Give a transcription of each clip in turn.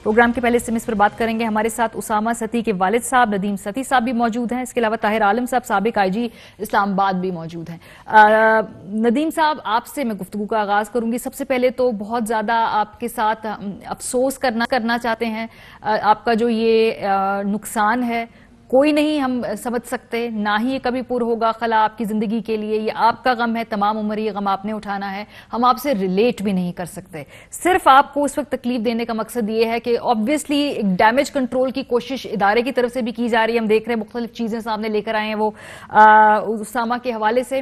Programme के पहले से इस पर बात करेंगे। हमारे साथ उसामा सती के वालिद साहब नदीम सती साहब भी मौजूद हैं। इसके अलावा ताहिर आलम साहब साबिक आईजी इस्लामाबाद भी मौजूद हैं। नदीम साहब, आपसे मैं गुफ्तगू का आगाज करूंगी। सबसे पहले तो बहुत ज्यादा आपके साथ अफसोस करना चाहते हैं। आपका जो ये नुकसान है कोई नहीं हम समझ सकते, ना ही ये कभी पूरा होगा खला आपकी जिंदगी के लिए। ये आपका गम है, तमाम उम्र ये गम आपने उठाना है। हम आपसे रिलेट भी नहीं कर सकते। सिर्फ आपको उस वक्त तकलीफ देने का मकसद ये है कि ऑब्वियसली एक डैमेज कंट्रोल की कोशिश इदारे की तरफ से भी की जा रही है। हम देख रहे हैं मुख्तलिफ चीजें सामने लेकर आए हैं वो उसामा के हवाले से।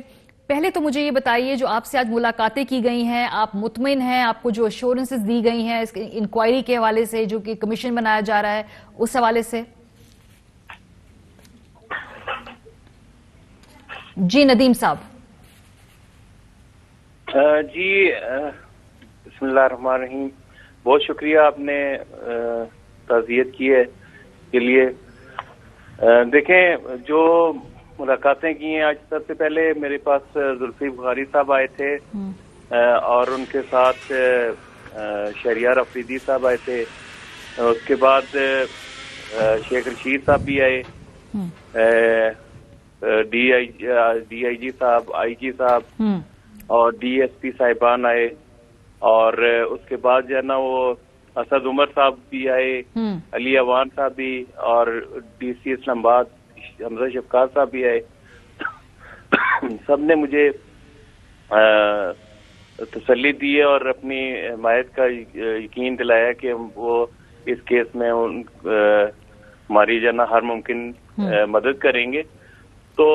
पहले तो मुझे ये बताइए, जो आपसे आज मुलाकातें की गई हैं, आप मुतमिन हैं? आपको जो एश्योरेंसेस दी गई हैं इंक्वायरी के हवाले से, जो कि कमीशन बनाया जा रहा है, उस हवाले से? जी नदीम साहब। जी बिस्मिल्लाहिर्रहमानिर्रहीम। बहुत शुक्रिया आपने ताज़ियत की है के लिए। देखें, जो मुलाकातें की हैं आज, सबसे पहले मेरे पास जुल्फी बुखारी साहब आए थे और उनके साथ शहरियार अफरीदी साहब आए थे। उसके बाद शेख रशीद साहब भी आए, DIG साहब, IG साहब और DSP साहिबान आए। और उसके बाद जो है ना वो असद उमर साहब भी आए, अली अवान साहब भी, और DC इस्लामाबाद हमजा शफकात साहब भी आए। सब ने मुझे तसल्ली दी है और अपनी हिमायत का यकीन दिलाया कि वो इस केस में हमारी जो ना हर मुमकिन मदद करेंगे। तो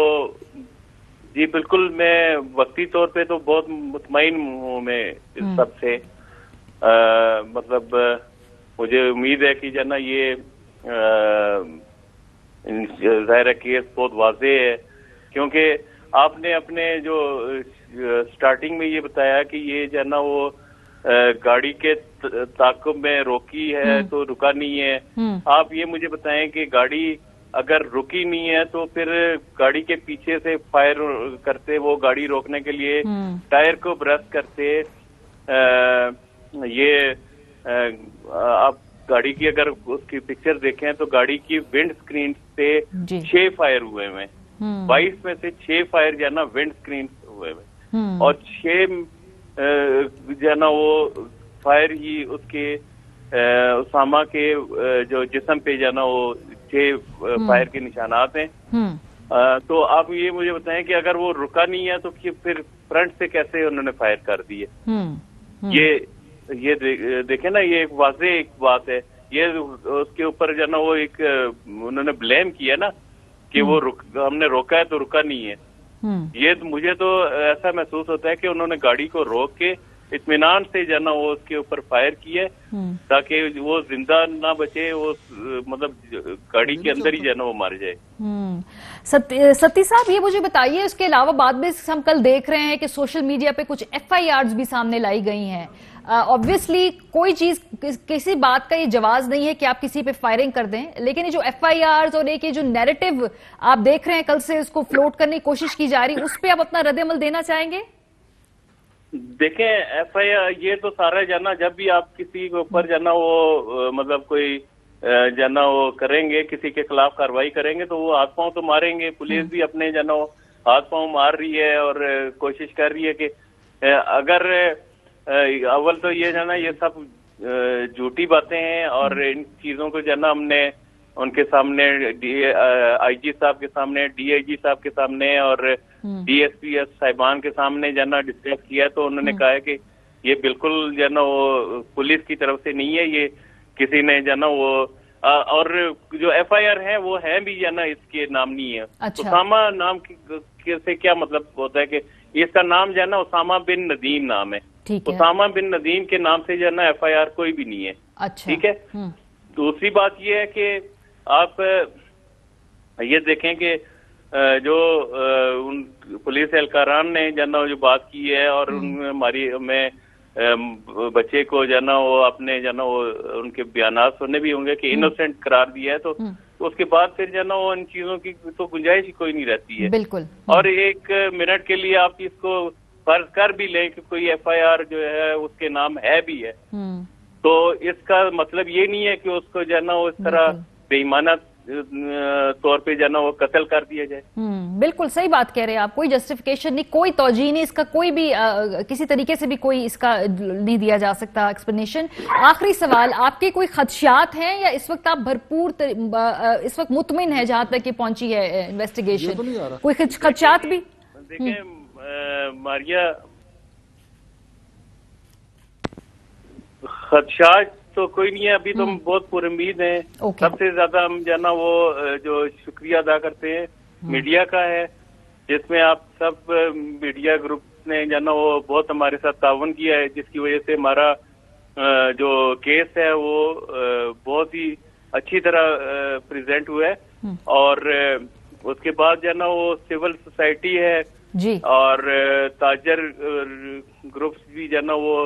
जी बिल्कुल, मैं वक्ती तौर पे तो बहुत मुतमईन हूँ मैं इस सब से। मतलब मुझे उम्मीद है कि जना ये ज़ाहिर केस बहुत वाज़े है, क्योंकि आपने अपने जो स्टार्टिंग में ये बताया कि ये जना वो गाड़ी के ताक़ुब में रोकी है तो रुका नहीं है। आप ये मुझे बताएं कि गाड़ी अगर रुकी नहीं है तो फिर गाड़ी के पीछे से फायर करते, वो गाड़ी रोकने के लिए टायर को ब्रश करते। आप गाड़ी की अगर उसकी पिक्चर देखें तो गाड़ी की विंड स्क्रीन से 6 फायर हुए हुए, 22 में से 6 फायर जो है ना विंड स्क्रीन हुए हुए, और 6 जो है ना वो फायर ही उसके उसामा के जो जिस्म पे जो है ना वो 6 फायर के निशानात हैं। तो आप ये मुझे बताएं कि अगर वो रुका नहीं है तो फिर फ्रंट से कैसे उन्होंने फायर कर दिए? ये देखें ना, ये एक वाज़े एक बात है। ये उसके ऊपर जो ना वो एक उन्होंने ब्लेम किया ना कि वो हमने रोका है तो रुका नहीं है। ये मुझे तो ऐसा महसूस होता है कि उन्होंने गाड़ी को रोक के इत्मीनान से जो ना वो उसके ऊपर फायर किए ताकि वो जिंदा ना बचे, वो मतलब गाड़ी के अंदर ही जो ना वो मर जाए। सती साहब, ये मुझे बताइए, इसके अलावा बाद में हम कल देख रहे हैं कि सोशल मीडिया पे कुछ FIRs भी सामने लाई गई हैं। ऑब्वियसली कोई चीज, किसी बात का ये जवाब नहीं है कि आप किसी पे फायरिंग कर दें, लेकिन ये जो FIRs और एक ये जो नैरेटिव आप देख रहे हैं कल से उसको फ्लोट करने की कोशिश की जा रही है, उस पर आप अपना रद्द-ए-अमल देना चाहेंगे? देखें, FIR ये तो सारा जाना, जब भी आप किसी के ऊपर जाना वो मतलब कोई जाना वो करेंगे, किसी के खिलाफ कार्रवाई करेंगे तो वो हाथ पांव तो मारेंगे। पुलिस भी अपने जाना हाथ पांव मार रही है और कोशिश कर रही है कि अगर अव्वल तो ये जाना ये सब झूठी बातें हैं और इन चीजों को जाना हमने उनके सामने IG साहब के सामने, DIG साहब के सामने और DSP साहिबान के सामने जाना डिस्कस किया, तो उन्होंने कहा है कि ये बिल्कुल जाना वो पुलिस की तरफ से नहीं है, ये किसी ने जाना वो और जो FIR है वो है भी जाना इसके नाम नहीं है। अच्छा। उसामा नाम से क्या मतलब होता है कि इसका नाम जो है ना उसामा बिन नदीम नाम है। उसामा बिन नदीम के नाम से जो है ना FIR कोई भी नहीं है। अच्छा। ठीक है। दूसरी बात ये है कि आप ये देखें कि जो उन पुलिस एहलकारान ने जाना जो बात की है और हमारी में बच्चे को जाना वो अपने जाना वो उनके बयानात सुनने भी होंगे कि इनोसेंट करार दिया है, तो उसके बाद फिर जाना वो इन चीजों की तो गुंजाइश ही कोई नहीं रहती है। बिल्कुल। और 1 मिनट के लिए आप इसको फर्ज कर भी लें कि कोई FIR जो है उसके नाम है भी है, तो इसका मतलब ये नहीं है कि उसको जो है ना वो इस तरह बेईमाना तौर पे जो है ना वो कत्ल कर दिया जाए। बिल्कुल सही बात कह रहे हैं आप। कोई जस्टिफिकेशन नहीं, कोई तौजीह नहीं, इसका कोई भी किसी तरीके से भी कोई इसका नहीं दिया जा सकता एक्सप्लेनेशन। आखिरी सवाल, आपके कोई खदशात हैं या इस वक्त आप भरपूर इस वक्त मुतमिन है जहां तक ये पहुंची है इन्वेस्टिगेशन? तो कोई खदशात भी? देखिए मारिया, खदशात तो कोई नहीं है, अभी तो हम बहुत पुरुम्मीद हैं। सबसे ज्यादा हम जो है ना वो जो शुक्रिया अदा करते हैं मीडिया का है, जिसमें आप सब मीडिया ग्रुप ने जो है ना वो बहुत हमारे साथ ताउन किया है, जिसकी वजह से हमारा जो केस है वो बहुत ही अच्छी तरह प्रेजेंट हुआ है। और उसके बाद जो है ना वो सिविल सोसाइटी है जी, और ताजर ग्रुप्स भी जो है ना वो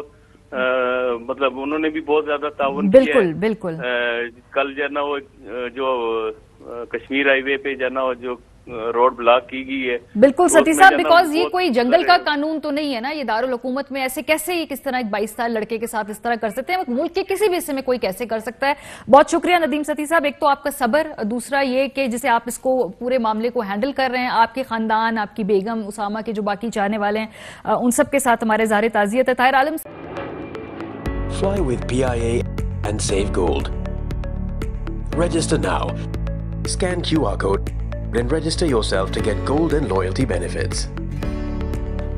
मतलब उन्होंने भी बहुत ज्यादा ताउन किया है। बिल्कुल। कल जो है ना वो जो कश्मीर हाईवे पे जो है ना वो जो रोड ब्लॉक की गई है। बिल्कुल सती साहब, बिकॉज ये कोई जंगल का कानून तो नहीं है ना, ये दारुल हुकूमत में ऐसे कैसे ही किस तरह एक 22 साल लड़के के साथ इस तरह कर सकते हैं? मुल्क के किसी भी हिस्से में कोई कैसे कर सकता है? बहुत शुक्रिया नदीम सती साहब। एक तो आपका सब्र, दूसरा ये कि जिसे आप इसको पूरे मामले को हैंडल कर रहे हैं, आपके खानदान, आपकी बेगम, उसामा के जो बाकी चाहने वाले हैं, उन सब के साथ हमारे ज़ाहिर ताज़ियत है। ताहिर आलम, Fly with PIA and save gold. Register now. Scan QR code and register yourself to get gold and loyalty benefits.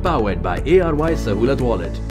Powered by ARY Sahulat Wallet.